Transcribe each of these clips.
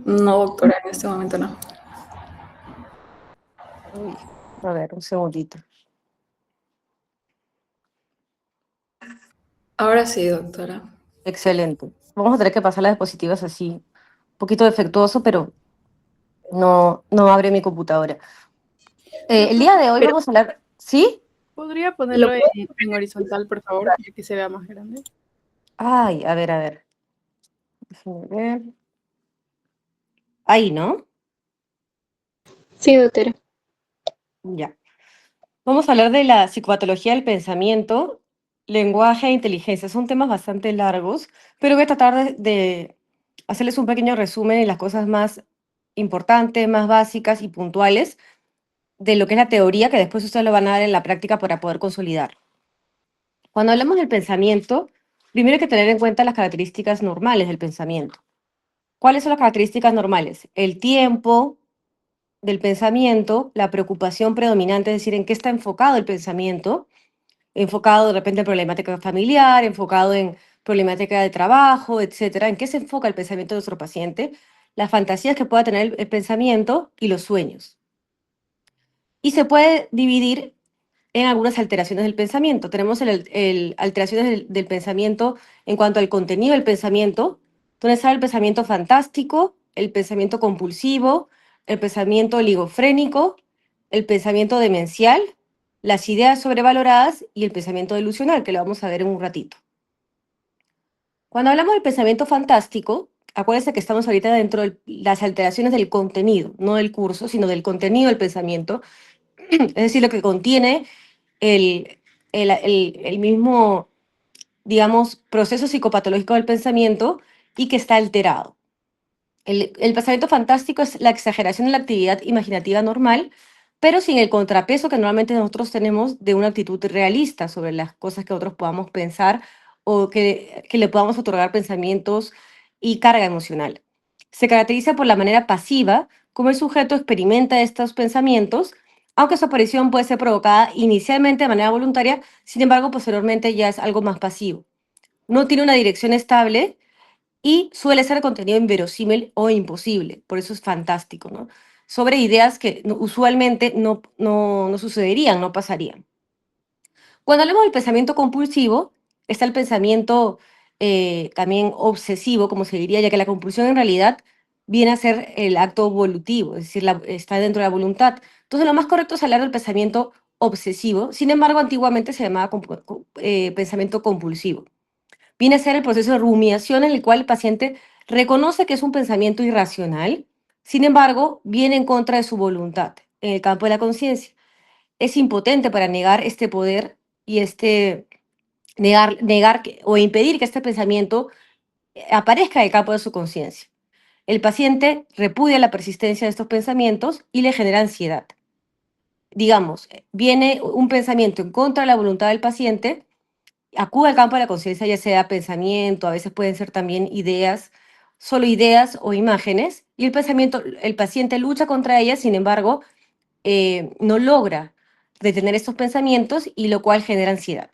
No, doctora, en este momento no. Uy, a ver, un segundito. Ahora sí, doctora. Excelente. Vamos a tener que pasar las diapositivas así, un poquito defectuoso, pero no abre mi computadora. El día de hoy Pero vamos a hablar, ¿sí? ¿Podría lo ponerlo puedo en horizontal, por favor, para que se vea más grande? Ay, a ver. Déjame ver. Ahí, ¿no? Sí, doctora. Ya. Vamos a hablar de la psicopatología del pensamiento, lenguaje e inteligencia. Son temas bastante largos, pero voy a tratar de hacerles un pequeño resumen en las cosas más importantes, más básicas y puntuales de lo que es la teoría, que después ustedes lo van a dar en la práctica para poder consolidar. Cuando hablamos del pensamiento, primero hay que tener en cuenta las características normales del pensamiento. ¿Cuáles son las características normales? El tiempo del pensamiento, la preocupación predominante, es decir, en qué está enfocado el pensamiento, enfocado de repente en problemática familiar, enfocado en problemática de trabajo, etcétera, en qué se enfoca el pensamiento de nuestro paciente, las fantasías que pueda tener el pensamiento y los sueños. Y se puede dividir en algunas alteraciones del pensamiento. Tenemos alteraciones del pensamiento en cuanto al contenido del pensamiento, donde está el pensamiento fantástico, el pensamiento compulsivo, el pensamiento oligofrénico, el pensamiento demencial, las ideas sobrevaloradas y el pensamiento delusional, que lo vamos a ver en un ratito. Cuando hablamos del pensamiento fantástico, acuérdense que estamos ahorita dentro de las alteraciones del contenido, no del curso, sino del contenido del pensamiento, es decir, lo que contiene el, el mismo, digamos, proceso psicopatológico del pensamiento y que está alterado. El pensamiento fantástico es la exageración de la actividad imaginativa normal, pero sin el contrapeso que normalmente nosotros tenemos de una actitud realista sobre las cosas que otros podamos pensar o que le podamos otorgar pensamientos y carga emocional. Se caracteriza por la manera pasiva como el sujeto experimenta estos pensamientos, aunque su aparición puede ser provocada inicialmente de manera voluntaria, sin embargo, posteriormente ya es algo más pasivo. No tiene una dirección estable y suele ser contenido inverosímil o imposible, por eso es fantástico, ¿no? Sobre ideas que usualmente no sucederían, no pasarían. Cuando hablamos del pensamiento compulsivo, está el pensamiento también obsesivo, como se diría, ya que la compulsión en realidad viene a ser el acto volutivo, es decir, está dentro de la voluntad. Entonces, lo más correcto es hablar del pensamiento obsesivo, sin embargo, antiguamente se llamaba pensamiento compulsivo. Viene a ser el proceso de rumiación en el cual el paciente reconoce que es un pensamiento irracional, sin embargo, viene en contra de su voluntad en el campo de la conciencia. Es impotente para negar este poder y o impedir que este pensamiento aparezca en el campo de su conciencia. El paciente repudia la persistencia de estos pensamientos y le genera ansiedad. Digamos, viene un pensamiento en contra de la voluntad del paciente, acude al campo de la conciencia, ya sea pensamiento, a veces pueden ser también ideas, solo ideas o imágenes, y el paciente lucha contra ellas, sin embargo, no logra detener estos pensamientos y lo cual genera ansiedad.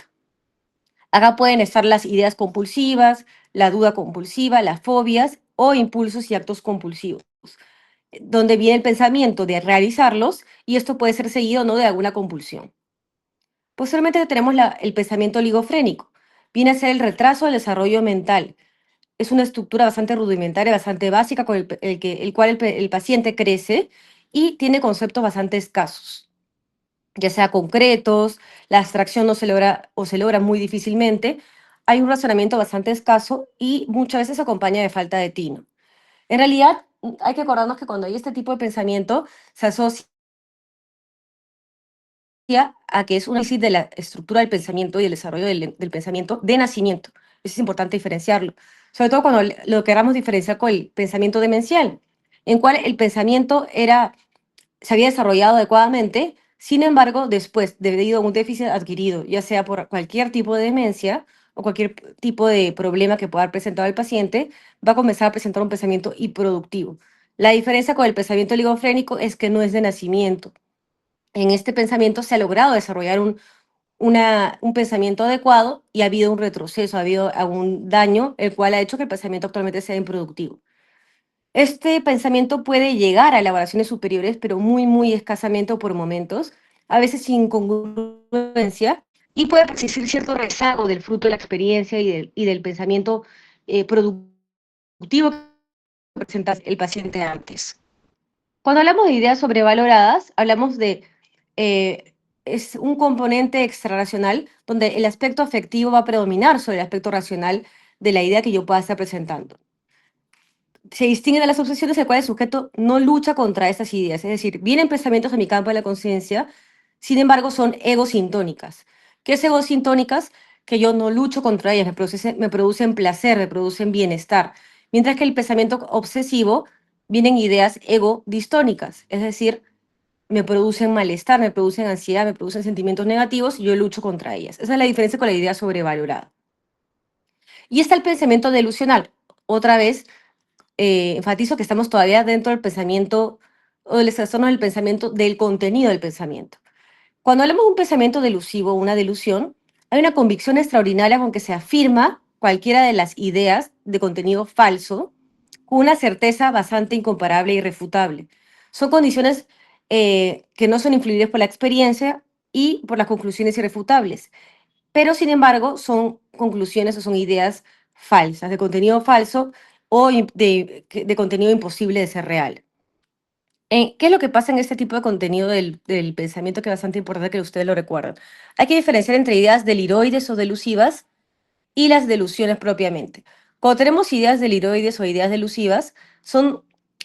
Acá pueden estar las ideas compulsivas, la duda compulsiva, las fobias o impulsos y actos compulsivos, donde viene el pensamiento de realizarlos y esto puede ser seguido no de alguna compulsión. Posteriormente tenemos el pensamiento oligofrénico. Viene a ser el retraso del desarrollo mental. Es una estructura bastante rudimentaria, bastante básica, con el cual el paciente crece y tiene conceptos bastante escasos, ya sea concretos, la abstracción no se logra o se logra muy difícilmente, hay un razonamiento bastante escaso y muchas veces se acompaña de falta de tino. En realidad, hay que acordarnos que cuando hay este tipo de pensamiento, se asocia a que es un análisis de la estructura del pensamiento y el desarrollo del pensamiento de nacimiento. Eso es importante diferenciarlo. Sobre todo cuando lo queramos diferenciar con el pensamiento demencial, en cual el pensamiento se había desarrollado adecuadamente, sin embargo, después, debido a un déficit adquirido, ya sea por cualquier tipo de demencia o cualquier tipo de problema que pueda haber presentado el paciente, va a comenzar a presentar un pensamiento improductivo. La diferencia con el pensamiento oligofrénico es que no es de nacimiento. En este pensamiento se ha logrado desarrollar un pensamiento adecuado y ha habido un retroceso, ha habido algún daño, el cual ha hecho que el pensamiento actualmente sea improductivo. Este pensamiento puede llegar a elaboraciones superiores, pero muy, muy escasamente o por momentos, a veces sin congruencia, y puede persistir cierto rezago del fruto de la experiencia y del pensamiento productivo que presenta el paciente antes. Cuando hablamos de ideas sobrevaloradas, hablamos de, es un componente extrarracional donde el aspecto afectivo va a predominar sobre el aspecto racional de la idea que yo pueda estar presentando. Se distinguen de las obsesiones en las cuales el sujeto no lucha contra estas ideas, es decir, vienen pensamientos a mi campo de la conciencia, sin embargo son egosintónicas. ¿Qué es egosintónicas? Que yo no lucho contra ellas, me producen placer, me producen bienestar, mientras que el pensamiento obsesivo vienen ideas ego-distónicas, es decir, me producen malestar, me producen ansiedad, me producen sentimientos negativos y yo lucho contra ellas. Esa es la diferencia con la idea sobrevalorada. Y está el pensamiento delusional. Otra vez, enfatizo que estamos todavía dentro del pensamiento o del trastorno del pensamiento, del contenido del pensamiento. Cuando hablamos de un pensamiento delusivo, una delusión, hay una convicción extraordinaria con que se afirma cualquiera de las ideas de contenido falso con una certeza bastante incomparable e irrefutable. Son condiciones que no son influibles por la experiencia y por las conclusiones irrefutables, pero sin embargo son conclusiones o son ideas falsas, de contenido falso o de contenido imposible de ser real. ¿Qué es lo que pasa en este tipo de contenido del pensamiento que es bastante importante que ustedes lo recuerden? Hay que diferenciar entre ideas deliroides o delusivas y las delusiones propiamente. Cuando tenemos ideas deliroides o ideas delusivas,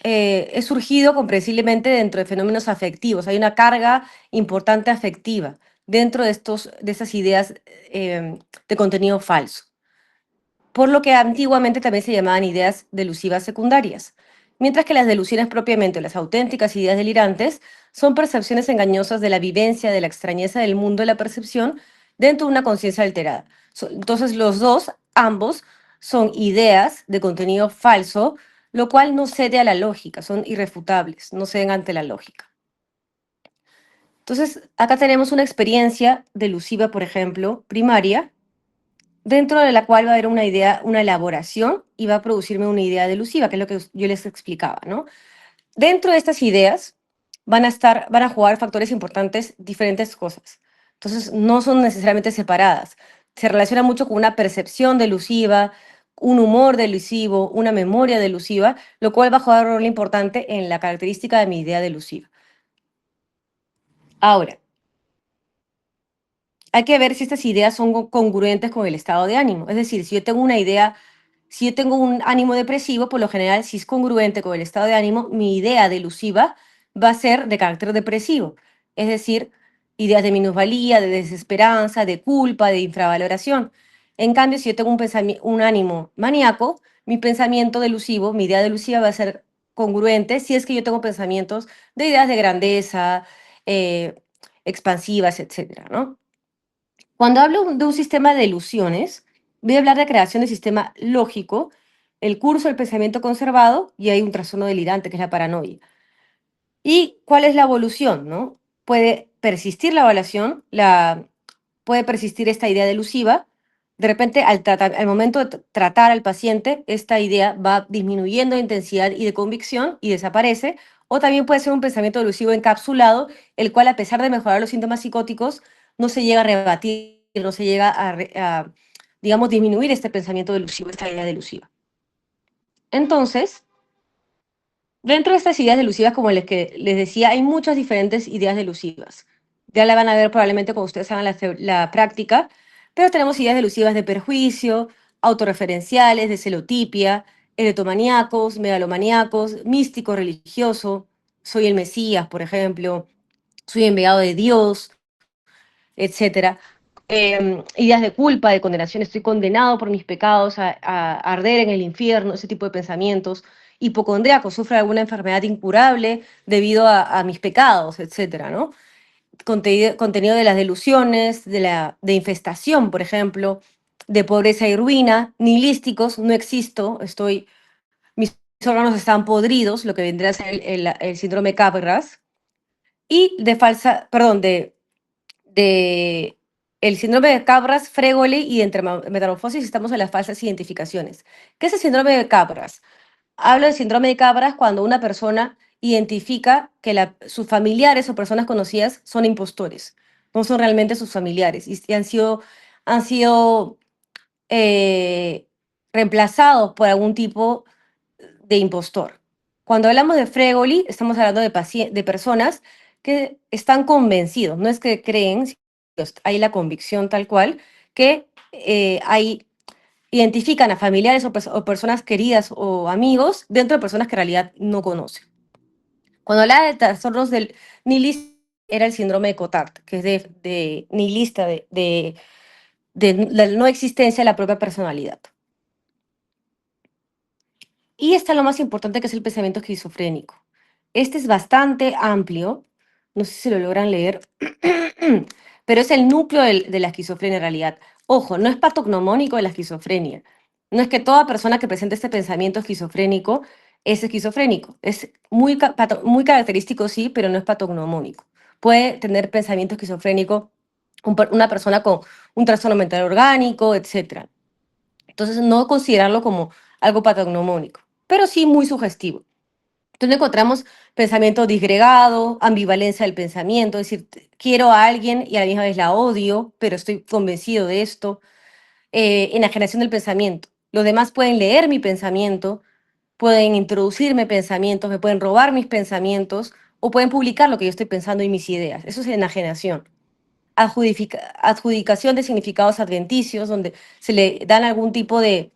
es surgido comprensiblemente dentro de fenómenos afectivos. Hay una carga importante afectiva dentro de estas ideas de contenido falso, por lo que antiguamente también se llamaban ideas delusivas secundarias, mientras que las delusiones propiamente, las auténticas ideas delirantes, son percepciones engañosas de la vivencia, de la extrañeza del mundo de la percepción dentro de una conciencia alterada. Entonces los dos, ambos, son ideas de contenido falso, lo cual no cede a la lógica, son irrefutables, no ceden ante la lógica. Entonces, acá tenemos una experiencia delusiva, por ejemplo, primaria, dentro de la cual va a haber una idea, una elaboración y va a producirme una idea delusiva, que es lo que yo les explicaba, ¿no? Dentro de estas ideas van a jugar factores importantes, diferentes cosas. Entonces, no son necesariamente separadas. Se relaciona mucho con una percepción delusiva, un humor delusivo, una memoria delusiva, lo cual va a jugar un rol importante en la característica de mi idea delusiva. Ahora, hay que ver si estas ideas son congruentes con el estado de ánimo. Es decir, si yo tengo un ánimo depresivo, por lo general, si es congruente con el estado de ánimo, mi idea delusiva va a ser de carácter depresivo. Es decir, ideas de minusvalía, de desesperanza, de culpa, de infravaloración. En cambio, si yo tengo un ánimo maníaco, mi pensamiento delusivo, mi idea delusiva va a ser congruente si es que yo tengo pensamientos de ideas de grandeza, expansivas, etcétera, ¿no? Cuando hablo de un sistema de ilusiones, voy a hablar de creación de sistema lógico, el curso del pensamiento conservado y hay un trastorno delirante que es la paranoia. ¿Y cuál es la evolución? ¿No? Puede persistir la evaluación, puede persistir esta idea delusiva. De repente, al momento de tratar al paciente, esta idea va disminuyendo de intensidad y de convicción y desaparece. O también puede ser un pensamiento delusivo encapsulado, el cual, a pesar de mejorar los síntomas psicóticos, no se llega a rebatir, no se llega digamos, disminuir este pensamiento delusivo, esta idea delusiva. Entonces, dentro de estas ideas delusivas, como que les decía, hay muchas diferentes ideas delusivas. Ya la van a ver probablemente cuando ustedes hagan la práctica, pero tenemos ideas delusivas de perjuicio, autorreferenciales, de celotipia, erotomaníacos, megalomaníacos, místico religioso, soy el Mesías, por ejemplo, soy enviado de Dios, etcétera. Ideas de culpa, de condenación, estoy condenado por mis pecados a arder en el infierno, ese tipo de pensamientos. Hipocondríaco, sufre alguna enfermedad incurable debido a mis pecados, etcétera, ¿no? Contenido de las delusiones, de infestación, por ejemplo, de pobreza y ruina, nihilísticos, no existo, mis órganos están podridos, lo que vendría a ser el síndrome Capgras, y de el síndrome de Capgras, Fregoli y entre metamorfosis estamos en las falsas identificaciones. ¿Qué es el síndrome de Capgras? hablo de síndrome de Cabras cuando una persona identifica que sus familiares o personas conocidas son impostores, no son realmente sus familiares y han sido eh, reemplazados por algún tipo de impostor. Cuando hablamos de Fregoli, estamos hablando de personas que están convencidos, no es que creen, sino hay la convicción tal cual, que identifican a familiares o personas queridas o amigos dentro de personas que en realidad no conocen. Cuando hablaba de trastornos del nihilista, era el síndrome de Cotard, que es de nihilista, de la no existencia de la propia personalidad. Y está lo más importante, que es el pensamiento esquizofrénico. Este es bastante amplio, no sé si lo logran leer, pero es el núcleo de la esquizofrenia en realidad. Ojo, no es patognomónico de la esquizofrenia. No es que toda persona que presente este pensamiento esquizofrénico es esquizofrénico. Es muy característico, sí, pero no es patognomónico. Puede tener pensamiento esquizofrénico una persona con un trastorno mental orgánico, etc. Entonces, no considerarlo como algo patognomónico, pero sí muy sugestivo. Entonces encontramos pensamiento disgregado, ambivalencia del pensamiento, es decir, quiero a alguien y a la misma vez la odio, pero estoy convencido de esto. Enajenación del pensamiento. Los demás pueden leer mi pensamiento, pueden introducirme pensamientos, me pueden robar mis pensamientos o pueden publicar lo que yo estoy pensando y mis ideas. Eso es enajenación. Adjudicación de significados adventicios, donde se le dan algún tipo de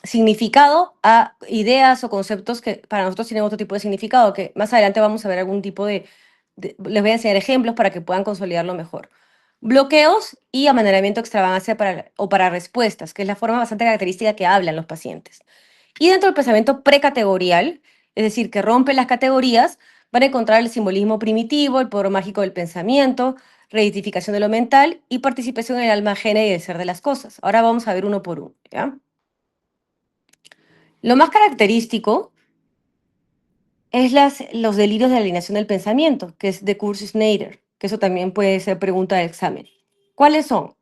significado a ideas o conceptos que para nosotros tienen otro tipo de significado, que más adelante vamos a ver algún tipo les voy a enseñar ejemplos para que puedan consolidarlo mejor. Bloqueos y amanderamiento extravagancia para respuestas, que es la forma bastante característica que hablan los pacientes. Y dentro del pensamiento precategorial, es decir, que rompe las categorías, van a encontrar el simbolismo primitivo, el poder mágico del pensamiento, reidentificación de lo mental y participación en el alma ajena y el ser de las cosas. Ahora vamos a ver uno por uno, ¿ya? Lo más característico es los delirios de alineación del pensamiento, que es de Kurzgesagt-Schneider, que eso también puede ser pregunta de examen. ¿Cuáles son?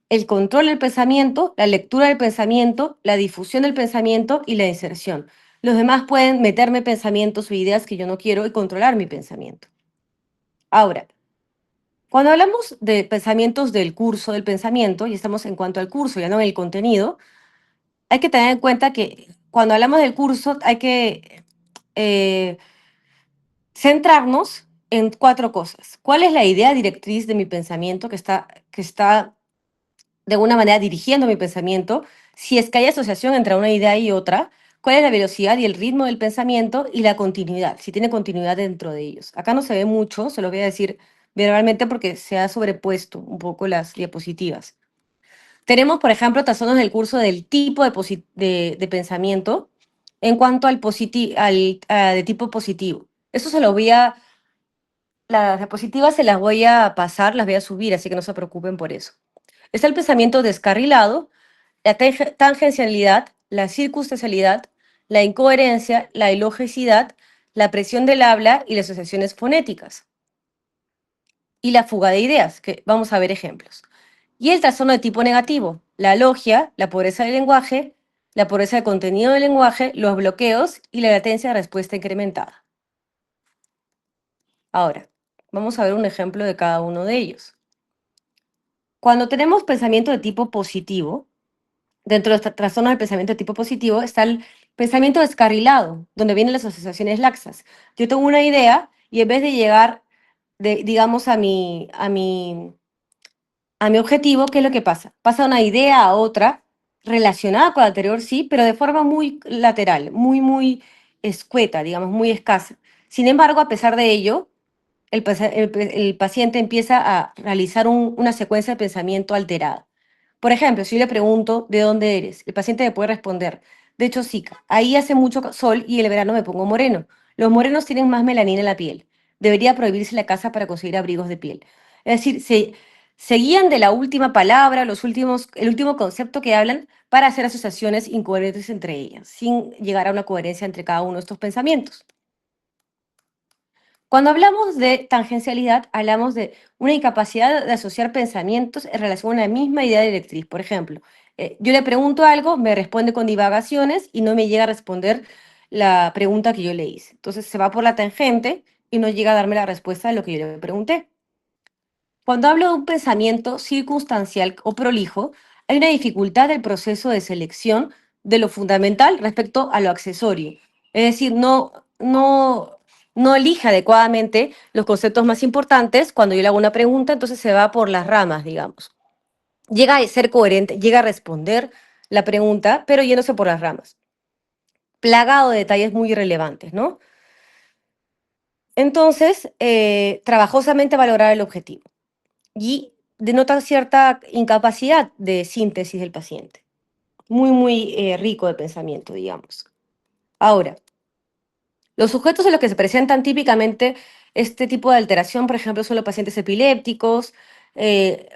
El control del pensamiento, la lectura del pensamiento, la difusión del pensamiento y la inserción. Los demás pueden meterme pensamientos o ideas que yo no quiero y controlar mi pensamiento. Ahora, cuando hablamos de pensamientos del curso del pensamiento, y estamos en cuanto al curso, ya no en el contenido, hay que tener en cuenta que cuando hablamos del curso hay que centrarnos en 4 cosas. ¿Cuál es la idea directriz de mi pensamiento que está de alguna manera dirigiendo mi pensamiento? Si es que hay asociación entre una idea y otra, ¿cuál es la velocidad y el ritmo del pensamiento y la continuidad? Si tiene continuidad dentro de ellos. Acá no se ve mucho, se lo voy a decir verbalmente porque se ha sobrepuesto un poco las diapositivas. Tenemos, por ejemplo, trastornos del curso del tipo de pensamiento en cuanto de tipo positivo. Eso se lo voy a las diapositivas se las voy a pasar, las voy a subir, así que no se preocupen por eso. Está el pensamiento descarrilado, la tangencialidad, la circunstancialidad, la incoherencia, la ilogicidad, la presión del habla y las asociaciones fonéticas. Y la fuga de ideas, que vamos a ver ejemplos. Y el trastorno de tipo negativo, la logia, la pobreza del lenguaje, la pobreza de contenido del lenguaje, los bloqueos y la latencia de respuesta incrementada. Ahora, vamos a ver un ejemplo de cada uno de ellos. Cuando tenemos pensamiento de tipo positivo, dentro de los trastornos del pensamiento de tipo positivo está el pensamiento descarrilado, donde vienen las asociaciones laxas. Yo tengo una idea y en vez de llegar, digamos, a mi objetivo, ¿qué es lo que pasa? Pasa una idea a otra, relacionada con la anterior, sí, pero de forma muy lateral, muy escueta, digamos, muy escasa. Sin embargo, a pesar de ello, el paciente empieza a realizar una secuencia de pensamiento alterada. Por ejemplo, si yo le pregunto, ¿de dónde eres? El paciente me puede responder, de Chosica. Ahí hace mucho sol y el verano me pongo moreno. Los morenos tienen más melanina en la piel. Debería prohibirse la caza para conseguir abrigos de piel. Es decir, se guían de la última palabra, el último concepto que hablan para hacer asociaciones incoherentes entre ellas, sin llegar a una coherencia entre cada uno de estos pensamientos. Cuando hablamos de tangencialidad, hablamos de una incapacidad de asociar pensamientos en relación a una misma idea directriz. Por ejemplo, Yo le pregunto algo, me responde con divagaciones y no me llega a responder la pregunta que yo le hice. Entonces se va por la tangente y no llega a darme la respuesta de lo que yo le pregunté. Cuando hablo de un pensamiento circunstancial o prolijo, hay una dificultad del proceso de selección de lo fundamental respecto a lo accesorio. Es decir, no elige adecuadamente los conceptos más importantes cuando yo le hago una pregunta, entonces se va por las ramas, digamos. Llega a ser coherente, llega a responder la pregunta, pero yéndose por las ramas. Plagado de detalles muy irrelevantes, ¿no? Entonces, trabajosamente valorar el objetivo y denota cierta incapacidad de síntesis del paciente. Muy rico de pensamiento, digamos. Ahora, los sujetos en los que se presentan típicamente este tipo de alteración, por ejemplo, son los pacientes epilépticos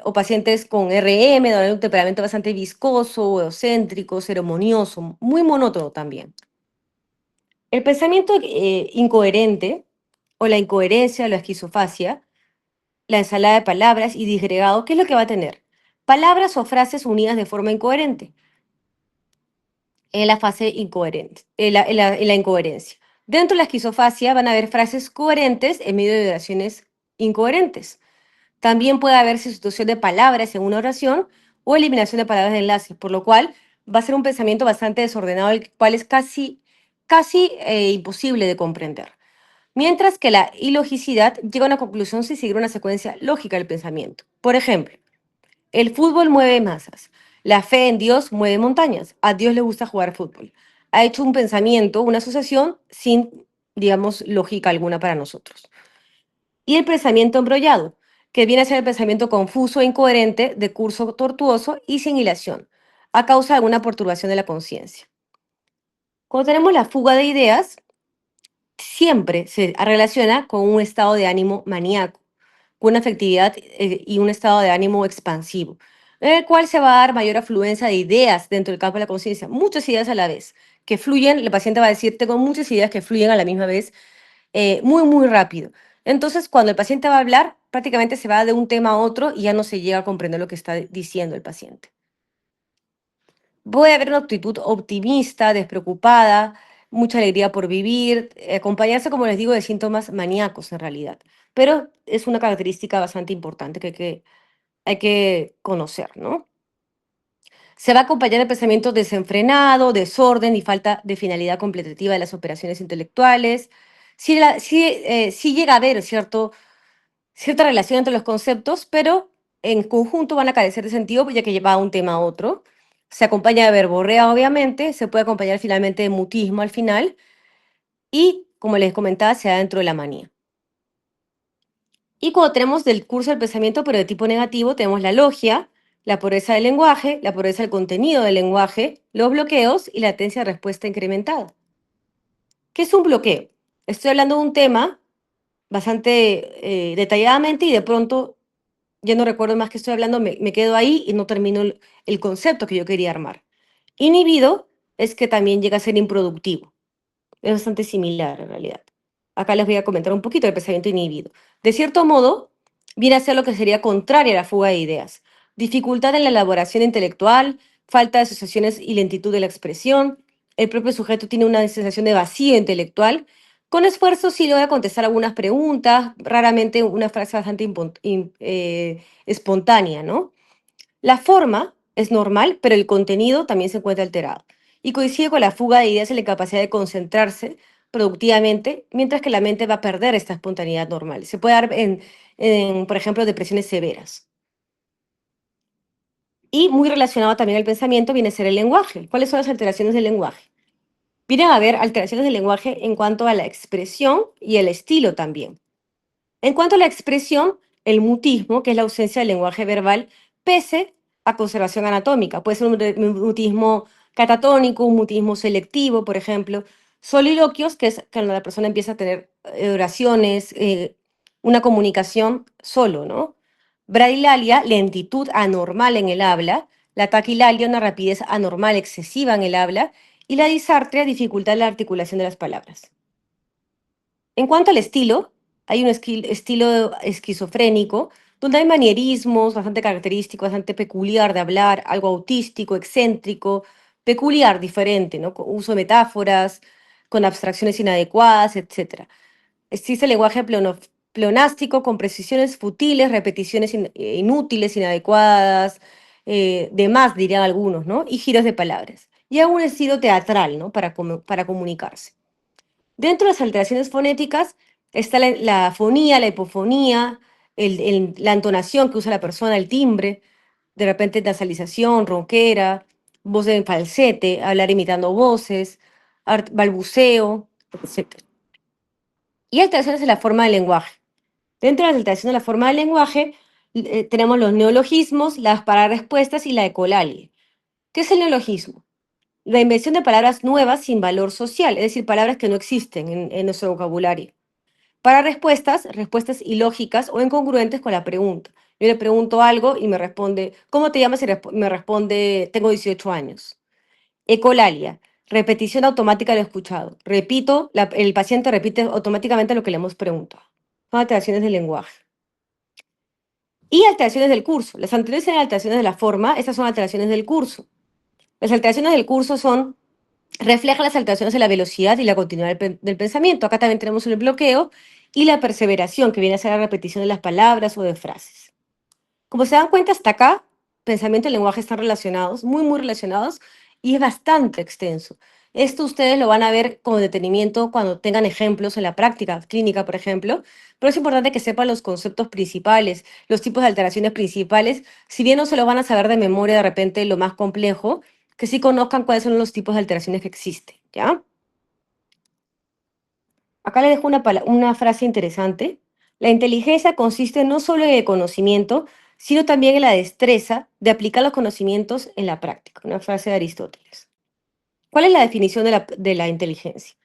o pacientes con RM, donde hay un temperamento bastante viscoso, egocéntrico, ceremonioso, muy monótono también. El pensamiento incoherente o la incoherencia o la esquizofasia, la ensalada de palabras y disgregado, ¿qué es lo que va a tener? Palabras o frases unidas de forma incoherente en la fase incoherente, en la incoherencia. Dentro de la esquizofasia van a haber frases coherentes en medio de oraciones incoherentes. También puede haber sustitución de palabras en una oración o eliminación de palabras de enlace, por lo cual va a ser un pensamiento bastante desordenado, el cual es casi imposible de comprender. Mientras que la ilogicidad llega a una conclusión sin seguir una secuencia lógica del pensamiento. Por ejemplo, el fútbol mueve masas. La fe en Dios mueve montañas. A Dios le gusta jugar fútbol. Ha hecho un pensamiento, una asociación sin, digamos, lógica alguna para nosotros. Y el pensamiento embrollado, que viene a ser el pensamiento confuso e incoherente de curso tortuoso y sin hilación, a causa de alguna perturbación de la conciencia. Cuando tenemos la fuga de ideas, siempre se relaciona con un estado de ánimo maníaco, con una afectividad y un estado de ánimo expansivo, en el cual se va a dar mayor afluencia de ideas dentro del campo de la conciencia, muchas ideas a la vez, que fluyen, el paciente va a decir, tengo muchas ideas que fluyen a la misma vez, muy rápido. Entonces, cuando el paciente va a hablar, prácticamente se va de un tema a otro y ya no se llega a comprender lo que está diciendo el paciente. Puede haber una actitud optimista, despreocupada, mucha alegría por vivir, acompañarse, como les digo, de síntomas maníacos en realidad. Pero es una característica bastante importante que hay que conocer, ¿no? Se va a acompañar de pensamiento desenfrenado, desorden y falta de finalidad completativa de las operaciones intelectuales. Sí llega a haber cierta relación entre los conceptos, pero en conjunto van a carecer de sentido, ya que lleva un tema a otro. Se acompaña de verborrea, obviamente, se puede acompañar finalmente de mutismo al final, y, como les comentaba, se da dentro de la manía. Y cuando tenemos del curso del pensamiento, pero de tipo negativo, tenemos la logia, la pobreza del lenguaje, la pobreza del contenido del lenguaje, los bloqueos y la latencia de respuesta incrementada. ¿Qué es un bloqueo? Estoy hablando de un tema bastante detalladamente y de pronto ya no recuerdo más que estoy hablando, me quedo ahí y no termino el concepto que yo quería armar. Inhibido es que también llega a ser improductivo. Es bastante similar en realidad. Acá les voy a comentar un poquito del pensamiento inhibido. De cierto modo, viene a ser lo que sería contrario a la fuga de ideas. Dificultad en la elaboración intelectual, falta de asociaciones y lentitud de la expresión. El propio sujeto tiene una sensación de vacío intelectual. Con esfuerzo sí logra contestar algunas preguntas, raramente una frase bastante espontánea, ¿no? La forma es normal, pero el contenido también se encuentra alterado y coincide con la fuga de ideas y la incapacidad de concentrarse productivamente, mientras que la mente va a perder esta espontaneidad normal. Se puede dar por ejemplo, depresiones severas. Y muy relacionado también al pensamiento viene a ser el lenguaje. ¿Cuáles son las alteraciones del lenguaje? Vienen a haber alteraciones del lenguaje en cuanto a la expresión y el estilo también. En cuanto a la expresión, el mutismo, que es la ausencia del lenguaje verbal, pese a conservación anatómica. Puede ser un mutismo catatónico, un mutismo selectivo, por ejemplo. Soliloquios, que es cuando la persona empieza a tener oraciones, una comunicación solo, ¿no? Bradilalia, lentitud anormal en el habla. La taquilalia, una rapidez anormal excesiva en el habla. Y la disartria, dificultad en la articulación de las palabras. En cuanto al estilo, hay un estilo esquizofrénico, donde hay manierismos, bastante característico, bastante peculiar de hablar, algo autístico, excéntrico, peculiar, diferente, ¿no? Con uso de metáforas, con abstracciones inadecuadas, etc. Existe el lenguaje pleonástico con precisiones futiles, repeticiones inútiles, inadecuadas, de más, dirían algunos, ¿no? Y giros de palabras. Y aún un estilo teatral, ¿no? Para comunicarse. Dentro de las alteraciones fonéticas está la fonía, la hipofonía, la entonación que usa la persona, el timbre, de repente nasalización, ronquera, voz en falsete, hablar imitando voces, balbuceo, etc. Y alteraciones en la forma del lenguaje. Dentro de las alteraciones de la forma del lenguaje tenemos los neologismos, las pararespuestas y la ecolalia. ¿Qué es el neologismo? La invención de palabras nuevas sin valor social, es decir, palabras que no existen en nuestro vocabulario. Para respuestas ilógicas o incongruentes con la pregunta. Yo le pregunto algo y me responde, ¿cómo te llamas? Y me responde, tengo 18 años. Ecolalia, repetición automática de lo escuchado. Repito, el paciente repite automáticamente lo que le hemos preguntado. Son alteraciones del lenguaje. Y alteraciones del curso. Las anteriores eran alteraciones de la forma, estas son alteraciones del curso. Las alteraciones del curso reflejan las alteraciones de la velocidad y la continuidad del pensamiento. Acá también tenemos el bloqueo y la perseveración, que viene a ser la repetición de las palabras o de frases. Como se dan cuenta, hasta acá, pensamiento y lenguaje están relacionados, muy, muy relacionados, y es bastante extenso. Esto ustedes lo van a ver con detenimiento cuando tengan ejemplos en la práctica clínica, por ejemplo, pero es importante que sepan los conceptos principales, los tipos de alteraciones principales, si bien no se lo van a saber de memoria de repente lo más complejo, que sí conozcan cuáles son los tipos de alteraciones que existen, ¿ya? Acá le dejo una frase interesante. La inteligencia consiste no solo en el conocimiento, sino también en la destreza de aplicar los conocimientos en la práctica. Una frase de Aristóteles. ¿Cuál es la definición de la inteligencia?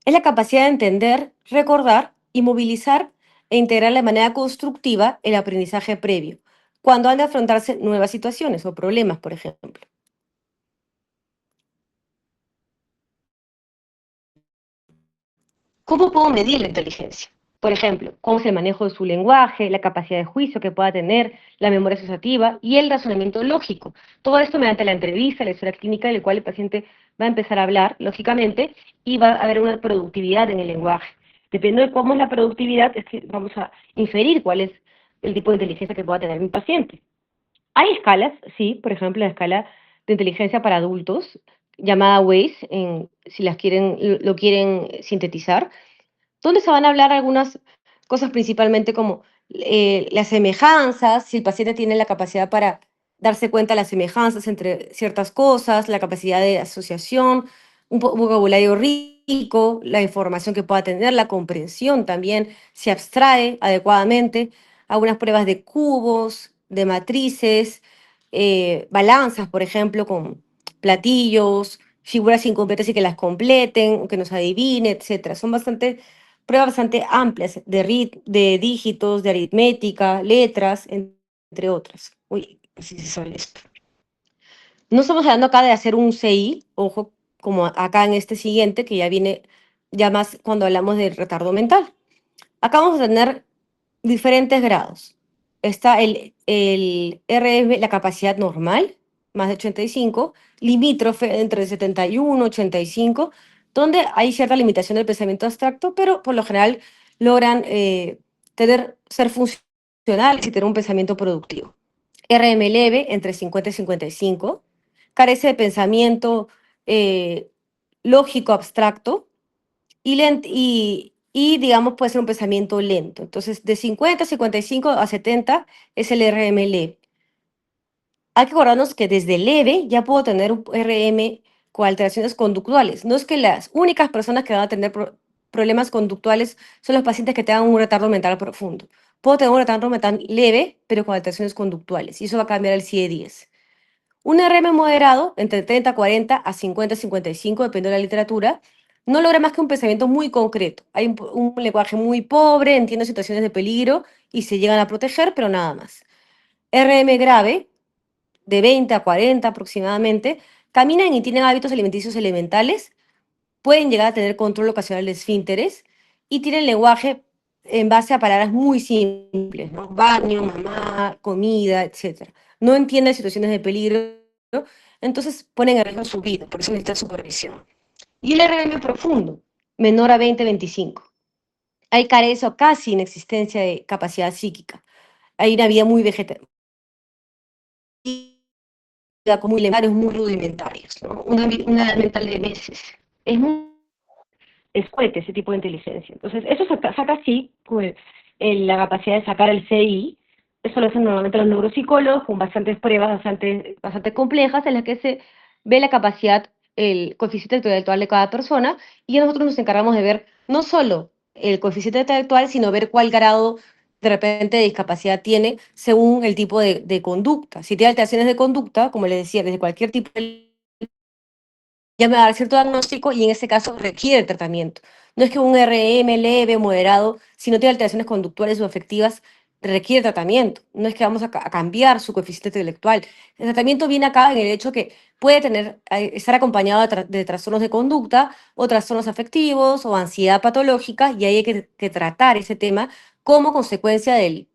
Es la capacidad de entender, recordar y movilizar e integrar de manera constructiva el aprendizaje previo, cuando han de afrontarse nuevas situaciones o problemas, por ejemplo. ¿Cómo puedo medir la inteligencia? Por ejemplo, cómo es el manejo de su lenguaje, la capacidad de juicio que pueda tener, la memoria asociativa y el razonamiento lógico. Todo esto mediante la entrevista, la historia clínica, en la cual el paciente va a empezar a hablar, lógicamente, y va a haber una productividad en el lenguaje. Dependiendo de cómo es la productividad, es que vamos a inferir cuál es el tipo de inteligencia que pueda tener mi paciente. Hay escalas, sí, por ejemplo, la escala de inteligencia para adultos, llamada WAIS, si lo quieren sintetizar, donde se van a hablar algunas cosas principalmente como las semejanzas, si el paciente tiene la capacidad para darse cuenta de las semejanzas entre ciertas cosas, la capacidad de asociación, un vocabulario rico, la información que pueda tener, la comprensión también, se abstrae adecuadamente, algunas pruebas de cubos, de matrices, balanzas, por ejemplo, con platillos, figuras incompletas y que las completen, que nos adivine, etcétera. Son pruebas bastante amplias de dígitos, de aritmética, letras, entre otras. Uy, así se sabe esto. No estamos hablando acá de hacer un CI, ojo, como acá en este siguiente, que ya viene ya más cuando hablamos del retardo mental. Acá vamos a tener diferentes grados. Está el RM, la capacidad normal, más de 85, limítrofe entre 71 y 85, donde hay cierta limitación del pensamiento abstracto, pero por lo general logran ser funcionales y tener un pensamiento productivo. RM leve, entre 50 y 55, carece de pensamiento lógico abstracto, digamos, puede ser un pensamiento lento. Entonces, de 50, 55 a 70 es el RM leve. Hay que acordarnos que desde leve ya puedo tener un RM con alteraciones conductuales. No es que las únicas personas que van a tener problemas conductuales son los pacientes que tengan un retardo mental profundo. Puedo tener un retardo mental leve, pero con alteraciones conductuales, y eso va a cambiar el CIE-10. Un RM moderado, entre 30, 40 a 50, 55, depende de la literatura, no logra más que un pensamiento muy concreto. Hay un lenguaje muy pobre, entiende situaciones de peligro y se llegan a proteger, pero nada más. RM grave, de 20 a 40 aproximadamente, caminan y tienen hábitos alimenticios elementales, pueden llegar a tener control ocasional de esfínteres y tienen lenguaje en base a palabras muy simples, ¿no? Baño, mamá, comida, etc. No entienden situaciones de peligro, entonces ponen en riesgo su vida, por eso necesitan supervisión. Y el RM profundo, menor a 20-25. Hay carencia o casi inexistencia de capacidad psíquica. Hay una vida muy vegetal, con muy elementarios, muy rudimentarios, ¿no? Una edad mental de meses. Es muy fuerte ese tipo de inteligencia. Entonces, eso saca sí, pues, la capacidad de sacar el CI. Eso lo hacen normalmente los neuropsicólogos con bastantes pruebas bastante complejas en las que se ve la capacidad, el coeficiente intelectual de cada persona, y nosotros nos encargamos de ver no solo el coeficiente intelectual, sino ver cuál grado de repente de discapacidad tiene según el tipo de conducta. Si tiene alteraciones de conducta, como les decía, desde cualquier tipo de ya me va a dar cierto diagnóstico y en ese caso requiere tratamiento. No es que un RM leve, moderado, si no tiene alteraciones conductuales o afectivas, requiere tratamiento. No es que vamos a cambiar su coeficiente intelectual. El tratamiento viene acá en el hecho que puede estar acompañado de trastornos de conducta o trastornos afectivos o ansiedad patológica y ahí hay que tratar ese tema como consecuencia de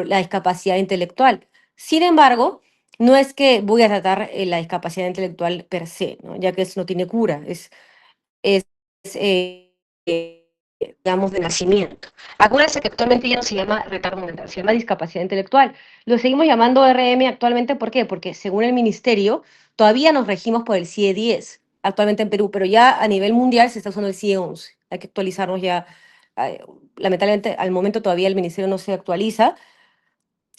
la discapacidad intelectual. Sin embargo, no es que voy a tratar la discapacidad intelectual per se, ¿no? Ya que eso no tiene cura, es digamos, de nacimiento. Acuérdense que actualmente ya no se llama retardo mental, se llama discapacidad intelectual. Lo seguimos llamando RM actualmente, ¿por qué? Porque según el ministerio, todavía nos regimos por el CIE 10, actualmente en Perú, pero ya a nivel mundial se está usando el CIE 11. Hay que actualizarnos ya. Lamentablemente, al momento todavía el ministerio no se actualiza,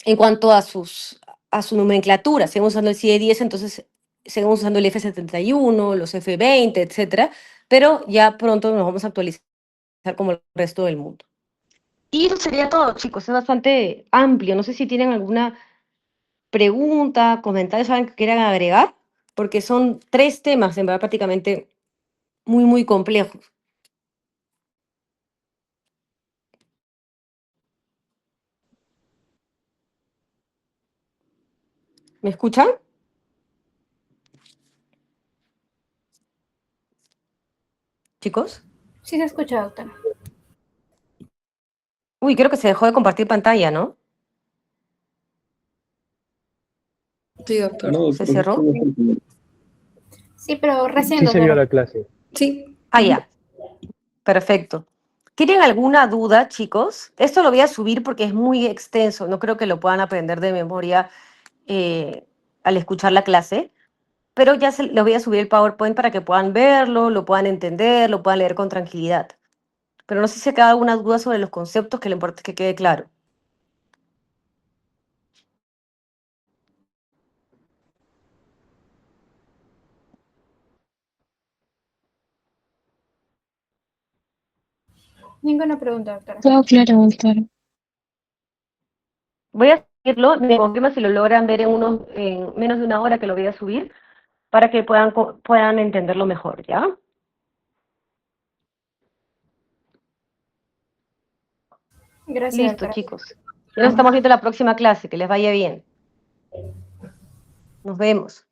en cuanto a su nomenclatura. Seguimos usando el CIE 10, entonces seguimos usando el F71, los F20, etcétera, pero ya pronto nos vamos a actualizar como el resto del mundo. Y eso sería todo, chicos. Es bastante amplio. No sé si tienen alguna pregunta, comentario, saben que quieran agregar, porque son 3 temas, en verdad, prácticamente muy, muy complejos. ¿Me escuchan, chicos? Sí se escucha, doctora. Uy, creo que se dejó de compartir pantalla, ¿no? Sí, doctora. No, ¿Se cerró? Sí, pero recién, sí se vio doctora. la clase. Sí. Ah, ya. Perfecto. ¿Tienen alguna duda, chicos? Esto lo voy a subir porque es muy extenso. No creo que lo puedan aprender de memoria al escuchar la clase. Pero ya les voy a subir el PowerPoint para que puedan verlo, lo puedan entender, lo puedan leer con tranquilidad. Pero no sé si queda alguna duda sobre los conceptos, que lo importante es que quede claro. Ninguna pregunta, doctora. Todo claro, doctora. Voy a subirlo, me confirma si lo logran ver en menos de una hora que lo voy a subir, para que puedan entenderlo mejor, ¿ya? Gracias, Listo, doctora. chicos. Ya nos estamos viendo en la próxima clase. Que les vaya bien. Nos vemos.